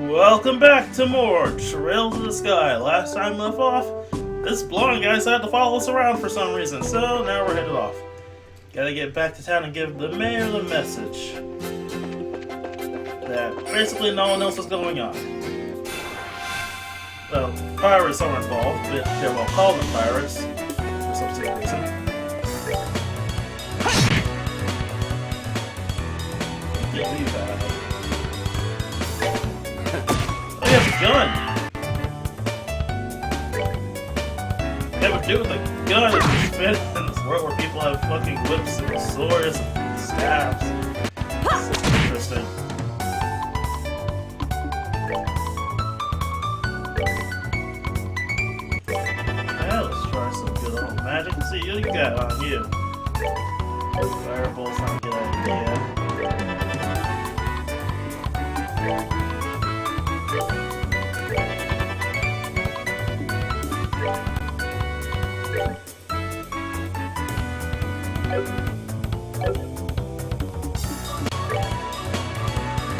Welcome back to more Trails of the Sky. Last time we left off, this blonde guy decided to follow us around for some reason, so now we're headed off. Gotta get back to town and give the mayor the message that basically no one knows what's going on. Well, pirates are involved, but they won't call them pirates for some silly reason. Can't leave that. Oh, he has a gun! What would do with a gun if you fit in this world where people have fucking whips and swords and staffs? This is interesting. Yeah, let's try some good old magic and see what you got on you. Fireball's not a good idea.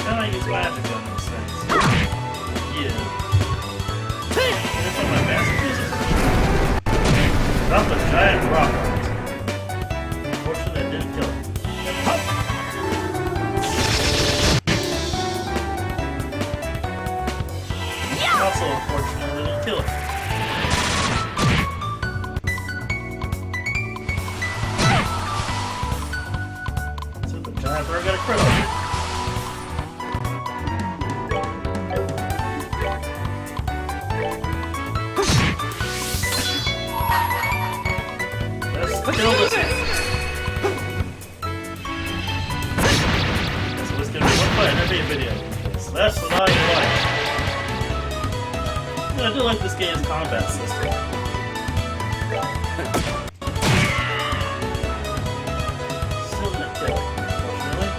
Can I use magic on these things? Yeah. Here's one of my masterpieces. Drop a giant rock on it. Unfortunately, I didn't kill it. Also, unfortunately, I didn't kill it. So the giant bird got a crit on it. Let's kill this thing. So it's gonna be one fight in every video. So that's what I like. I do like this game's combat system. Still didn't kill it, unfortunately.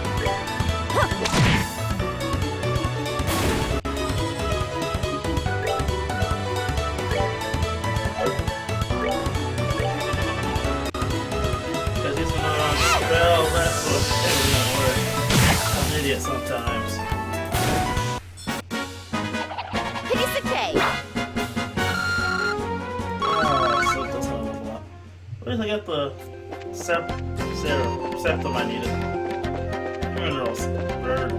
Because he's one on spell, that's what everyone works. I'm an idiot sometimes. Piece of cake. At least I got the septum I needed. Minerals. Bird.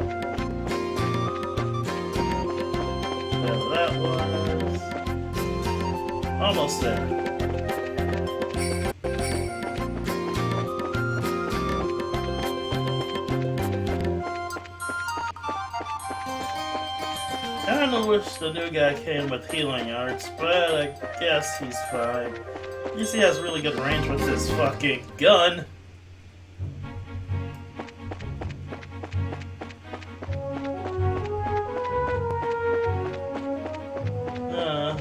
Whatever that was. Almost there. I kinda wish the new guy came with healing arts, but I guess he's fine. At least he has really good range with his fucking gun.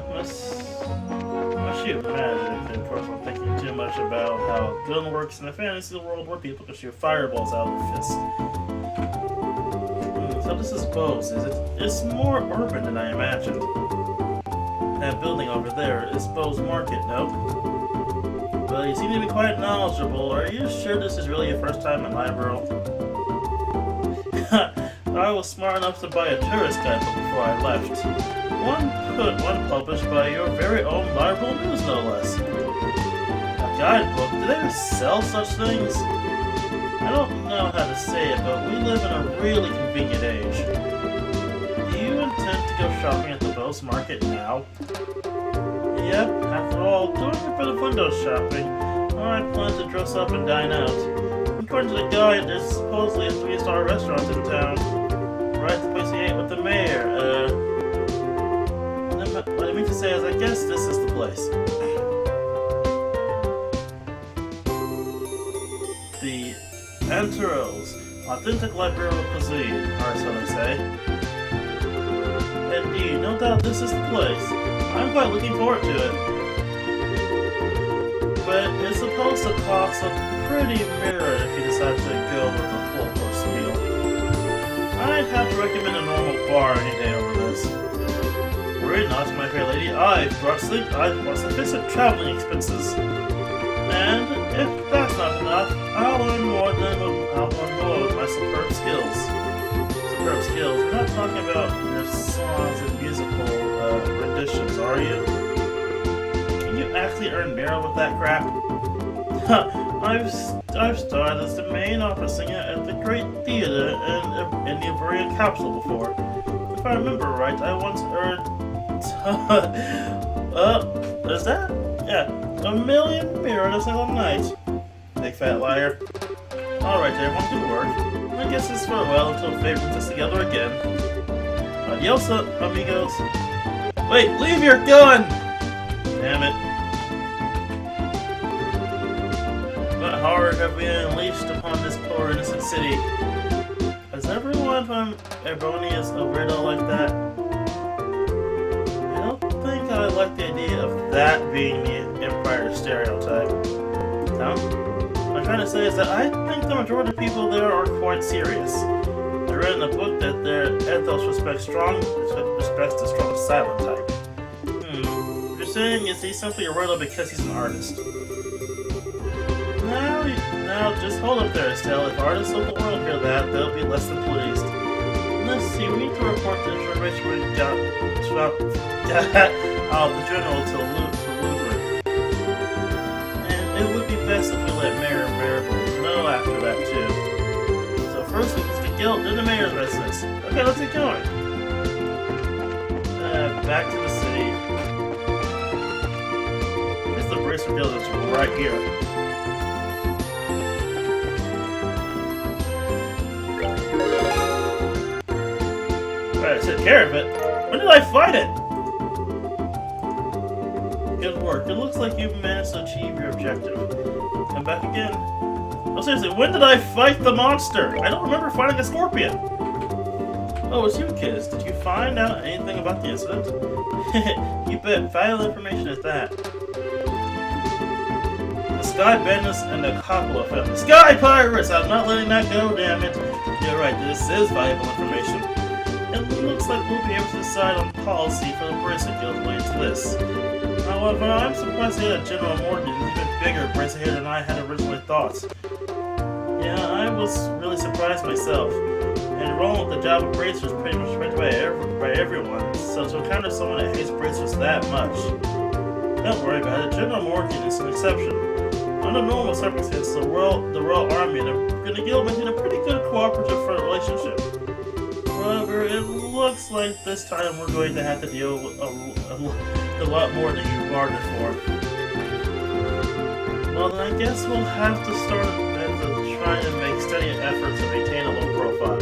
Must shoot magic. Of course, I'm thinking too much about how a gun works in a fantasy world where people can shoot fireballs out of their fists. So this is Bose, is it? It's more urban than I imagined. That building over there is Bose Market, no? Well, you seem to be quite knowledgeable. Are you sure this is really your first time in my world? I was smart enough to buy a tourist guidebook before I left. One published by your very own Library News, no less. A guidebook? Do they ever sell such things? I don't know how to say it, but we live in a really convenient age. Do you intend to go shopping at the Bose Market now? Yep, after all, doing a bit of window shopping, I plan to dress up and dine out. According to the guide, there's supposedly a 3-star restaurant in town. Right, the place we ate with the mayor. What I mean to say is, I guess this is the place. The Enteros, authentic Liberian cuisine, or so they say. Indeed, no doubt this is the place. I'm quite looking forward to it. But it's supposed to cost a pretty mirror if you decide to go with a full course meal. I'd have to recommend a normal bar any day over this. Worry not, my fair lady, I've brought sufficient traveling expenses. And if that's not enough, I'll learn more with my superb skills. Superb skills? We're not talking about your song questions, are you? Can you actually earn merit with that crap? I've starred as the main opera singer at the Great Theater in the Iberian Capsule before. If I remember right, I once earned... is that? Yeah, 1 million merit a single night. Big fat liar. Alright everyone, good work. I guess it's farewell until fate brings us together again. Adios, amigos. Wait, leave your gun! Damn it. What horror have we unleashed upon this poor innocent city? Is everyone from Ebronius a weirdo like that? I don't think I like the idea of that being the Empire stereotype. Tom? What I'm trying to say is that I think the majority of people there are quite serious. I read in a book that their ethos respects the strong silent type. What you're saying is he's simply a weirdo because he's an artist. Now, just hold up there, Estelle. If artists of the world hear that, they'll be less than pleased. Let's see, we need to report the information we got out of the general to Lutheran. And it would be best if we let Mayor Maribel know after that, too. So first we visit Guild, then the mayor's residence. Okay, let's get going. Back to the city. This is the Bracer Guild that's right here. I took care of it. When did I fight it? Good work. It looks like you've managed to achieve your objective. Come back again. Oh, seriously, when did I fight the monster? I don't remember fighting a scorpion. Oh, it's you kids. Did you find out anything about the incident? You bet. Valuable information at that. The Sky Bandits and the Coppola family. Sky Pirates! I'm not letting that go, damn it. You're right, this is valuable information. It looks like we'll be able to decide on policy for the Bracer Guild related to this. However, I'm surprised that General Morgan is even bigger bracer here than I had originally thought. Yeah, I was really surprised myself. And rolling with the job of Bracer is pretty much respected by everyone, so to encounter someone that hates Bracers that much. Don't worry about it, General Morgan is an exception. Under normal circumstances, the Royal Army and the Guild maintain a pretty good cooperative relationship. However, it looks like this time we're going to have to deal with a lot more than you bargained for. Well, then I guess we'll have to start trying to make steady efforts to maintain a low profile.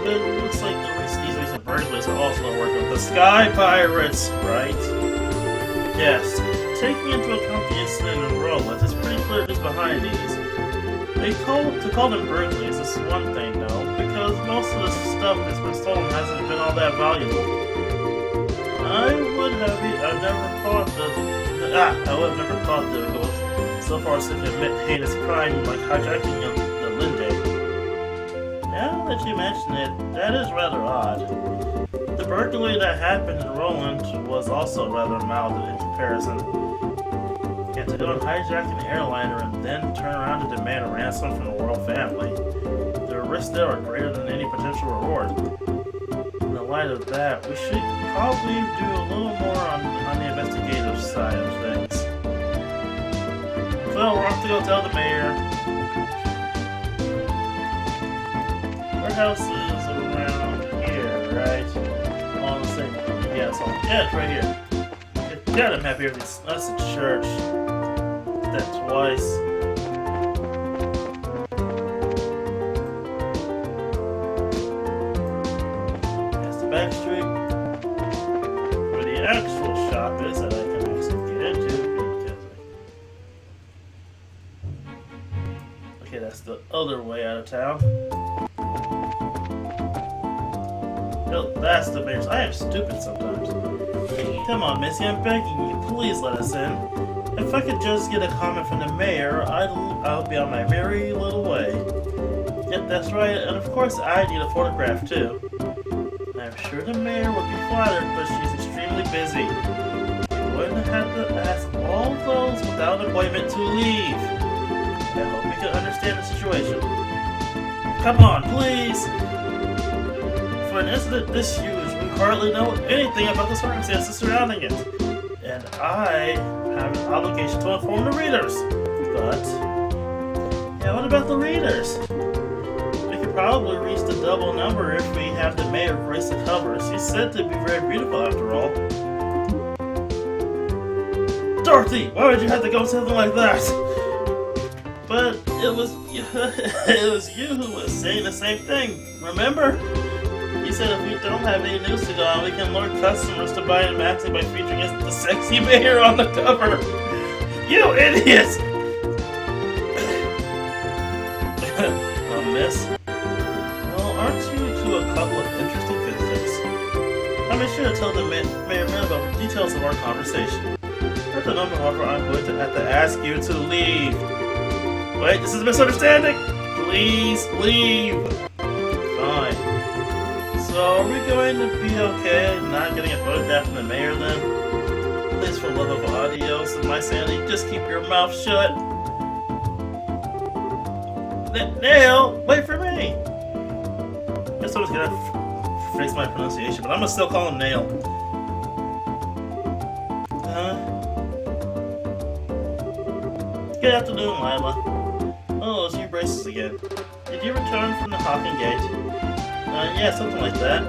But it looks like these recent burglaries are also working with the Sky Pirates, right? Yes. Taking into account the incident in Roland, it's pretty clear who's behind these. To call them burglaries is one thing, though, because most of the stuff that's been stolen hasn't been all that valuable. I would have never thought that it goes so far as to commit heinous crime like hijacking the Linde. Now that you mention it, that is rather odd. The burglary that happened in Roland was also rather mild in comparison. And to go and hijack an airliner and then turn around to demand a ransom from the royal family, the risks there are greater than any potential reward. In the light of that, we should probably do a little more on the investigative side of things. So we're off to go tell the mayor. Our house is around here, right? On the same. Yeah, it's right here. God, I'm happy with this. That's a church. That twice. That's the back street. Where the actual shop is that I can actually get into because okay, that's the other way out of town. Oh, that's the mayor's. I am stupid sometimes. Come on, Missy, I'm begging you, please let us in. If I could just get a comment from the mayor, I'll be on my merry little way. Yep, that's right, and of course I need a photograph too. I'm sure the mayor would be flattered, but she's extremely busy. You're going to have to ask all those without an appointment to leave. I hope you can understand the situation. Come on, please! For an incident this huge, we hardly know anything about the circumstances surrounding it. And I have an obligation to inform the readers. But, yeah, what about the readers? We could probably reach the double number if we have the mayor grace the covers. She's said to be very beautiful after all. Dorothy, why would you have to go something like that? But it was you who was saying the same thing, remember? You said if we don't have any news to go on, we can lure customers to buy a magazine by featuring the sexy mayor on the cover. You idiot! Miss? Well, aren't you to a couple of interesting visitors? I made sure to tell the mayor about the details of our conversation. At the moment, however, I'm going to have to ask you to leave. Wait, this is a misunderstanding! Please leave! Fine. So, are we going to be okay not getting a photograph from the mayor then? Please, for love of adios and my sanity, just keep your mouth shut. Nail, wait for me! I guess I was gonna fix my pronunciation, but I'm gonna still call him Nail. Good afternoon, Lila. Oh, it's you braces again. Did you return from the Hawking Gate? Yeah, something like that.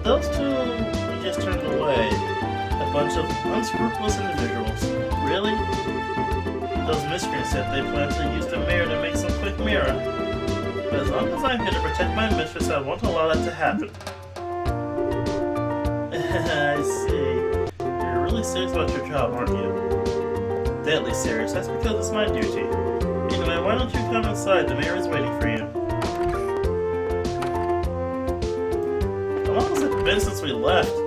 Those two we just turned away. A bunch of unscrupulous individuals. Really? Those miscreants said they plan to use the mayor to make some quick mirror. But as long as I'm here to protect my mistress, I won't allow that to happen. I see. You're really serious about your job, aren't you? Deadly serious. That's because it's my duty. Anyway, why don't you come inside? The mayor is waiting for you. How long has it been since we left? It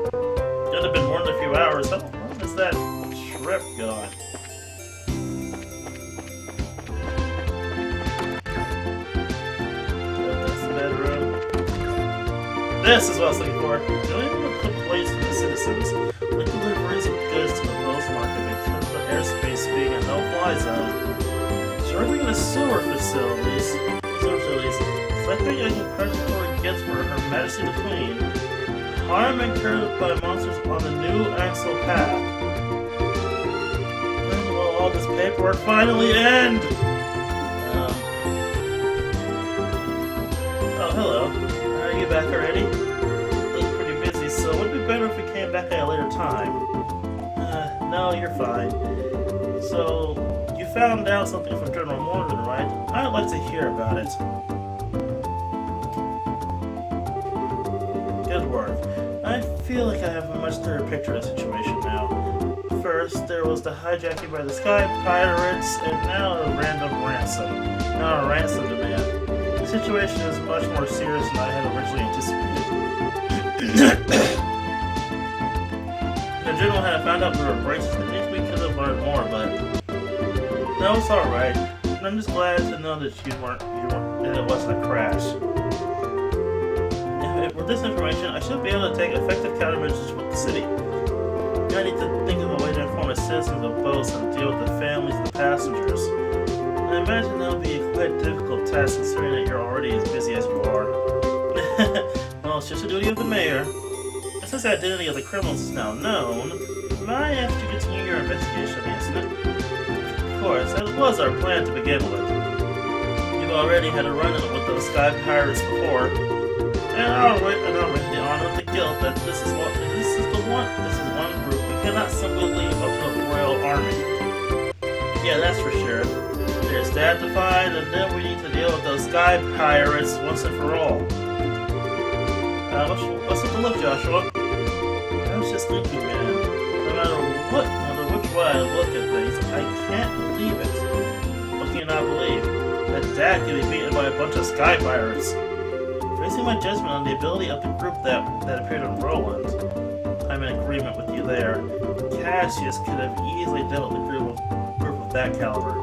could have been more than a few hours. How long is that trip going? That's the bedroom. This is what I was looking for. Doing a quick place for the citizens. Like deliveries of goods to the Rose Market because of the airspace being a no-fly zone. Serving the sewer facilities, collecting and predatory gifts for Her Majesty the Queen, harm incurred by monsters on the new Axel path. When will all this paperwork finally end? Oh, hello. Are you back already? Look pretty busy, so it would be better if we came back at a later time. No, you're fine. So, you found out something from General Morgan, right? I'd like to hear about it. Good work. I feel like I have a much clearer picture of the situation now. First, there was the hijacking by the Sky Pirates, and now a random ransom. Now a ransom demand. The situation is much more serious than I had originally anticipated. The General had found out we were braces. I think we could have learned more, but no, it's alright. I'm just glad to know that that it wasn't a crash. With this information, I should be able to take effective countermeasures with the city. I need to think of a way to inform the citizens of boats and deal with the families and the passengers. I imagine that'll be a quite difficult task considering that you're already as busy as you are. Well, it's just the duty of the mayor. And since the identity of the criminals is now known, I have to continue your investigation of the incident. Of course, that was our plan to begin with. You've already had a run-in with those Sky Pirates before. And I'll wait the honor of the guilt that this is one group we cannot simply leave up to the Royal Army. Yeah, that's for sure. There's that to find, and then we need to deal with those Sky Pirates once and for all. What's with the look, Joshua? I was just thinking, man. No matter which way I look at things, I can't believe it. What can you not believe? That Dad can be beaten by a bunch of Sky Pirates. Basing my judgment on the ability of the group that appeared in Roland, I'm in agreement with you there. Cassius could have easily dealt with a group of that caliber.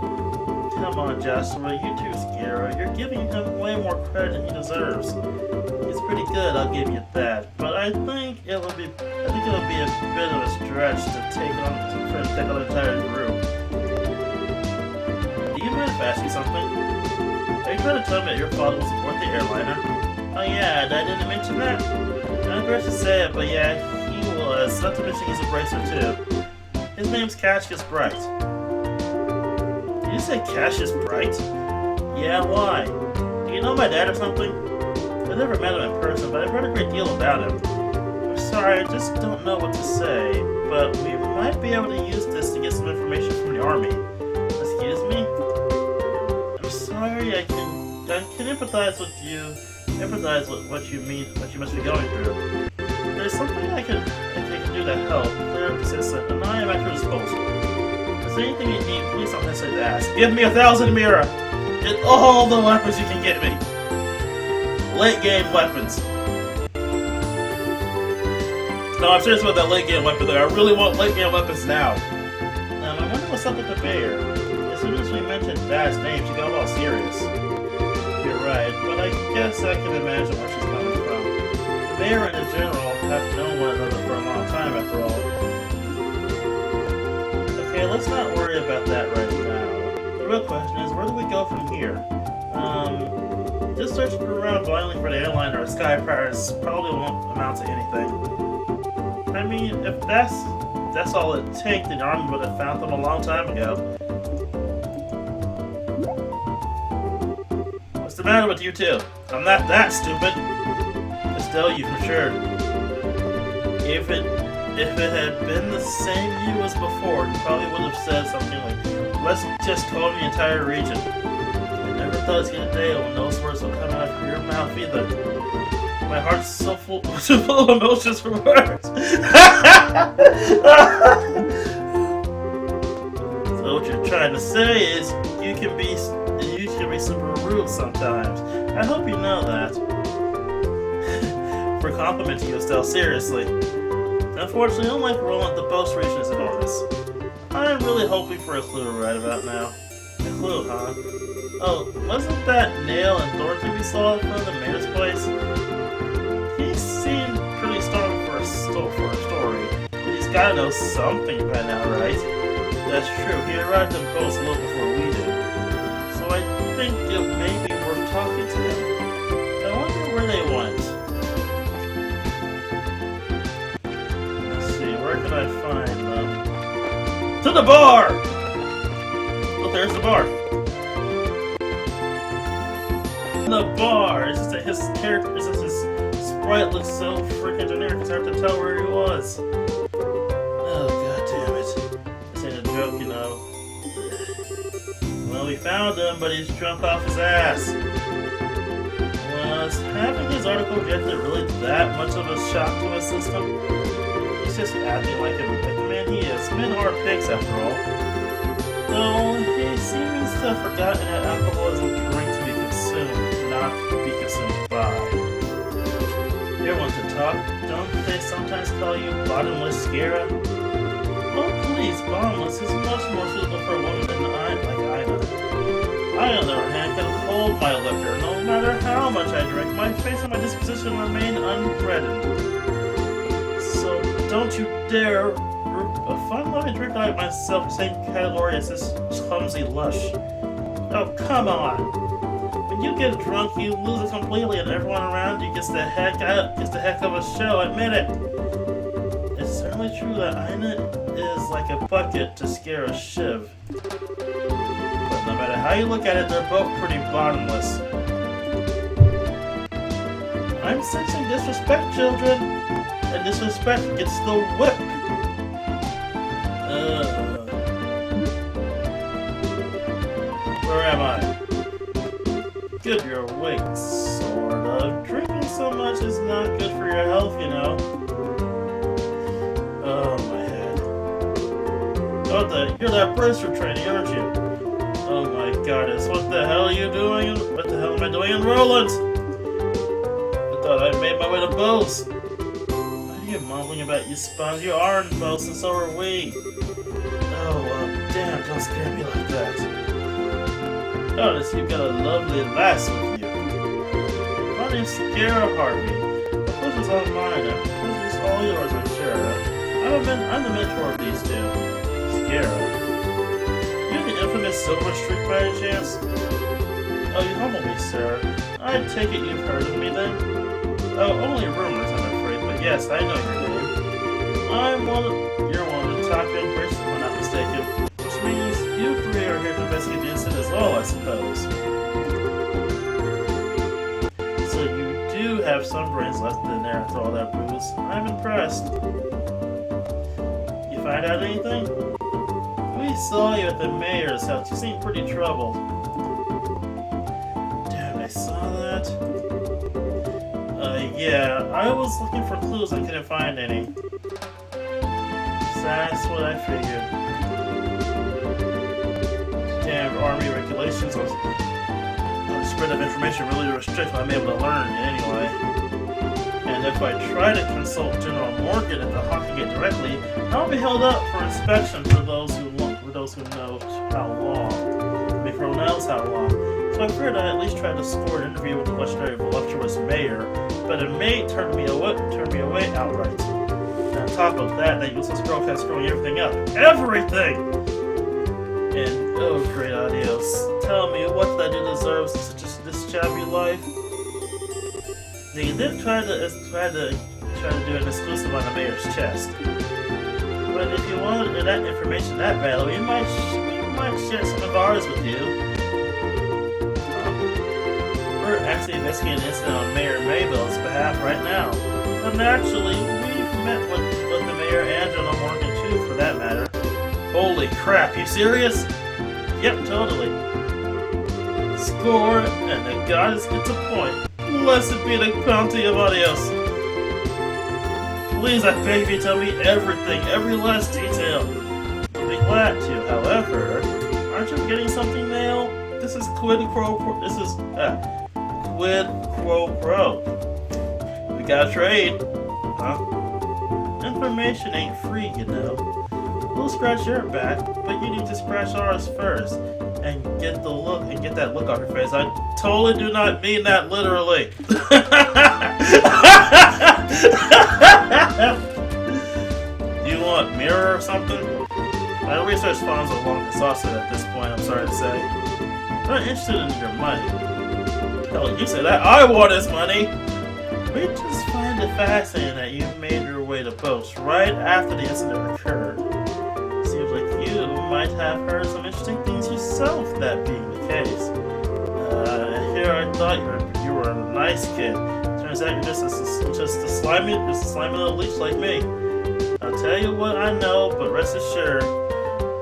Come on, Joshua, you're too scared. You're giving him way more credit than he deserves. He's pretty good, I'll give you that. But I think it would be a bit of a stretch to take on the entire group. Do you mind if I ask you something? Are you trying to tell me that your father will support the airliner? Oh yeah, I didn't mention that. I'm embarrassed to say it, but yeah, he was. Not to mention he's a bracer too. His name's Cassius Bright. Did you say Cassius Bright? Yeah, why? Do you know my dad or something? I've never met him in person, but I've heard a great deal about him. I'm sorry, I just don't know what to say, but we might be able to use this to get some information from the army. Excuse me? I'm sorry, I can empathize with you, empathize with what you must be going through. There's something I can do to help, clear up this incident, and I am at your disposal. If there's anything you need, please don't hesitate to ask. Give me 1,000 Mira! Get all the weapons you can get me! Late game weapons. No, I'm serious about that late game weapon there. I really want late game weapons now. I wonder what's up with the bear. As soon as we mentioned Dad's name, she got all serious. You're right, but I guess I can imagine where she's coming from. The bear and the general have known one another for a long time, after all. Okay, let's not worry about that right now. The real question is, where do we go from here? Just searching around blindly for the airline or sky pirates probably won't amount to anything. I mean, if that's all it takes, the army would have found them a long time ago. What's the matter with you two? I'm not that stupid. Estelle, you for sure. If it had been the same you as before, you probably would have said something like, let's just call the entire region. I never thought it'd get a day when those words would come out of your mouth either. My heart's so full of emotions for words. So what you're trying to say is you can be super rude sometimes. I hope you know that. For complimenting you, Estelle, seriously. Unfortunately, unlike Roland, the boast region isn't on this. I'm really hoping for a clue right about now. A clue, huh? Oh, wasn't that Nail and Dorothy we saw in front of the mayor's place? He seemed pretty starving for a story. But he's gotta know something by now, right? That's true, he arrived in post a little before we did. So I think it may be worth talking to him. I wonder where they went. Let's see, where can I find them? To the bar! Oh, there's the bar. The bar. It's just that his character, it's just his sprite looks so freaking generic. It's hard to tell where he was. Oh god damn it! This ain't a joke, you know. Well, we found him, but he's drunk off his ass. Was having his article rejected really that much of a shock to his system? He's just acting like the man he is. Men are pigs, after all. Though he seems to have forgotten that alcohol is a drink to be consumed, not be consumed by. You're one to talk. Don't they sometimes call you bottomless Scara? Oh please, bottomless is much more suitable for a woman than like Ina. I, on the other hand, can hold my liquor. No matter how much I drink, my face and my disposition remain unthreatened. So don't you dare a fun-loving drink like myself the same category as this clumsy lush. Oh, come on! When you get drunk, you lose it completely, and everyone around you gets the heck of a show, admit it! It's certainly true that Ina is like a bucket to scare a shiv. But no matter how you look at it, they're both pretty bottomless. I'm sensing disrespect, children! And disrespect gets the whip! Where am I? Good, you're awake, sort of. Drinking so much is not good for your health, you know. Oh, my head. Oh, you're that bracer training, aren't you? Oh my goddess, what the hell are you doing? What the hell am I doing in Roland? I thought I made my way to Bose. What are you mumbling about, you spawns? You are in Bose, and so are we. Oh, well, damn, don't scare me like that. Notice you've got a lovely lass with you. My name's Scara Harvey. The pleasure's all mine. The pleasure's all yours, I'm sure. I'm the mentor of these two. Scara. You're the infamous Silver Streak by any chance? Oh, you humble me, sir. I take it you've heard of me then? Oh, only rumors, I'm afraid, Yes, I know your name. You're one of the top embraces, if I'm not mistaken. Which means you three are here to investigate the incident as well, I suppose. So you do have some brains left in there after all that booze. I'm impressed. You find out anything? We saw you at the mayor's house. You seem pretty troubled. Damn, I saw that. Yeah, I was looking for clues and couldn't find any. So that's what I figured. Damn army regulations on the spread of information really restrict what I'm able to learn anyway. And if I try to consult General Morgan at the Hockey Gate directly, I'll be held up for inspection for those who know how long. I mean, for who knows how long. So I figured I'd at least try to score an interview with the legendary voluptuous mayor, but it may turn me away outright. And on top of that, that useless girl kept screwing everything up. Everything! And oh, great adios. Tell me, what did I do deserves this shabby life? They did try to do an exclusive on the mayor's chest. But if you wanted that information that badly, we might share some of ours with you. We're actually investigating an incident on Mayor Maybell's behalf right now. And naturally, we've met with the mayor and General Morgan too, for that matter. Holy crap, you serious? Yep, totally. Score, and the goddess gets a point. Blessed be the bounty of adios. Please, I beg you, tell me everything, every last detail. I'll be glad to. However, aren't you getting something now? This is quid pro quo. Quid pro quo. We gotta trade, huh? Information ain't free, you know. We'll scratch your back, but you need to scratch ours first, and get that look on your face. I totally do not mean that literally. Do you want mirror or something? My research funds are long exhausted at this point, I'm sorry to say. I'm not interested in your money. Hell, you say that, I want his money! We just find it fascinating that you made your way to Post right after the incident occurred. Seems like you might have heard some interesting things yourself, that being the case. Here I thought you were a nice kid. Turns out you're just a slimy little leech like me. I'll tell you what I know, but rest assured,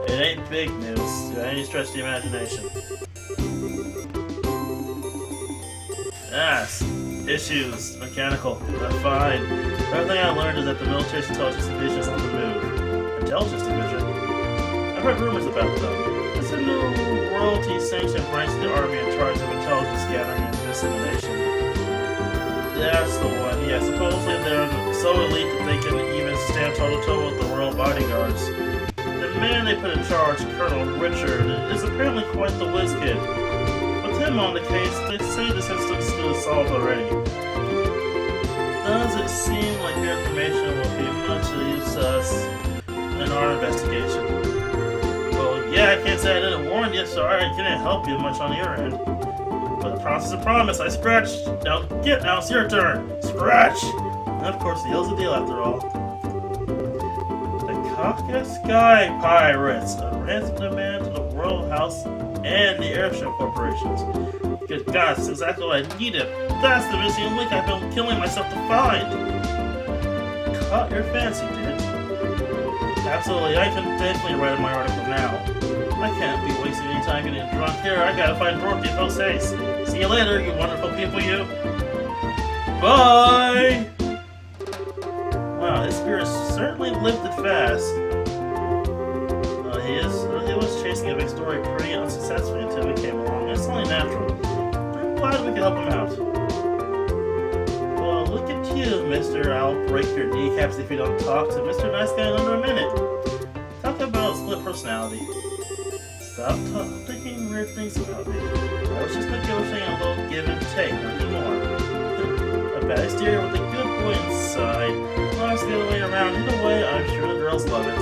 it ain't big news by any stretch of the imagination. Issues. Mechanical. Fine. Everything I learned is that the military's intelligence division is on the move. Intelligence division? I've heard rumors about them. It's a new royalty-sanctioned branch of the army in charge of intelligence gathering and dissemination. That's the one, yeah. Supposedly they're so elite that they can even stand toe-to-toe with the royal bodyguards. The man they put in charge, Colonel Richard, is apparently quite the whiz kid. With him on the case, they say this instance is solved already. Does it seem like your information will be much use to us in our investigation? Well, yeah, I can't say I didn't warn you, so I couldn't help you much on your end. But a promise is a promise. I scratched. Now it's your turn. Scratch! And of course, the deal's a deal after all. The Kafka Sky Pirates, a ransom demand to the Royal House and the Airship Corporations. Good God, that's exactly what I needed. That's the missing link I've been killing myself to find. Caught your fancy, did it? Absolutely, I can definitely write my article now. I can't be wasting any time getting drunk here. I gotta find Dorothy post-haste. See you later, you wonderful people, you. Bye! Wow, his spirit certainly lifted fast. He was chasing a big story pretty unsuccessfully until we came along. It's only natural. I'm glad we could help him out. Well, look at you, mister. I'll break your kneecaps if you don't talk to Mr. Nice Guy in under a minute. Talk about split personality. Stop thinking weird things about me. I was just negotiating a little give and take, nothing more. A bad exterior with a good boy inside. Well, it's the other way around. Either way, I'm sure the girls love it.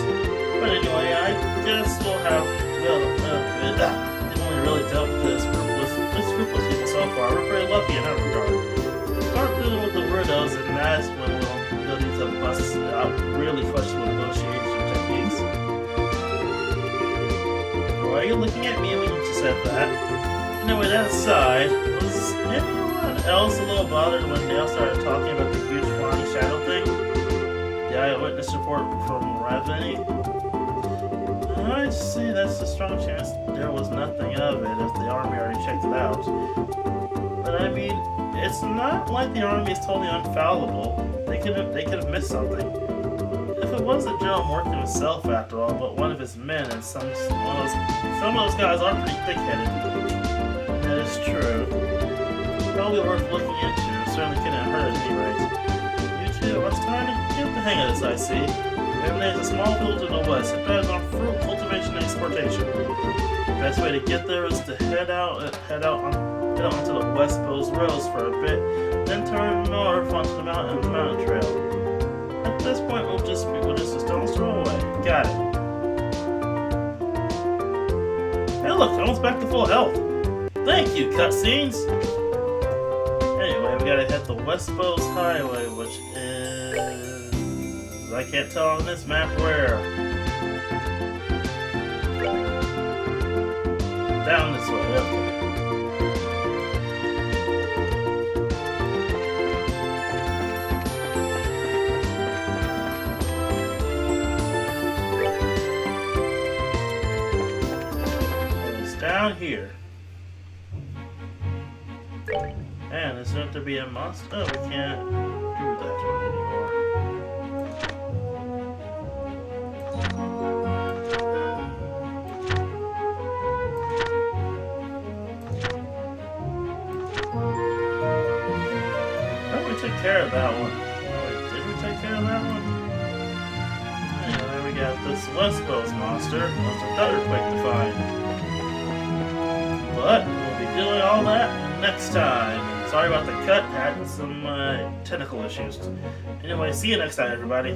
But anyway, I guess we'll have, they've only really dealt with the scrupulous people so far. We're very lucky in that regard. Start dealing with the weirdos, and that's when we'll about really questionable negotiation techniques. Why are you looking at me when you just said that? Anyway, that aside, was anyone else a little bothered when Dale started talking about the huge flying shadow thing? The eyewitness report from Raveni? I'd say that's a strong chance there was nothing of it if the army already checked it out. But I mean, it's not like the army is totally infallible. They could have missed something. If it wasn't Jerome working himself after all, but one of his men, and some of those guys are pretty thick-headed. That is true. Probably worth looking into. Certainly couldn't hurt at any rate. You two are starting to get the hang of this, I see. There's a small field to the west. It depends on fruit cultivation and exportation. The best way to get there is to head out onto the West Coast roads for a bit, then turn north onto the mountain trail. At this point, we'll just a stone's throw away. Got it. Hey, look, almost back to full health. Thank you, cutscenes. Anyway, we gotta hit the West Coast Highway, which is... I can't tell on this map where. Down this way, okay. It's down here. And is there to be a monster? Oh, we can't do that one anymore. Care of that one. Wait, did we take care of that one? Anyway, we got this West Coast monster. That's another quick to find. But we'll be doing all that next time. Sorry about the cut, had some technical issues. Anyway, see you next time, everybody.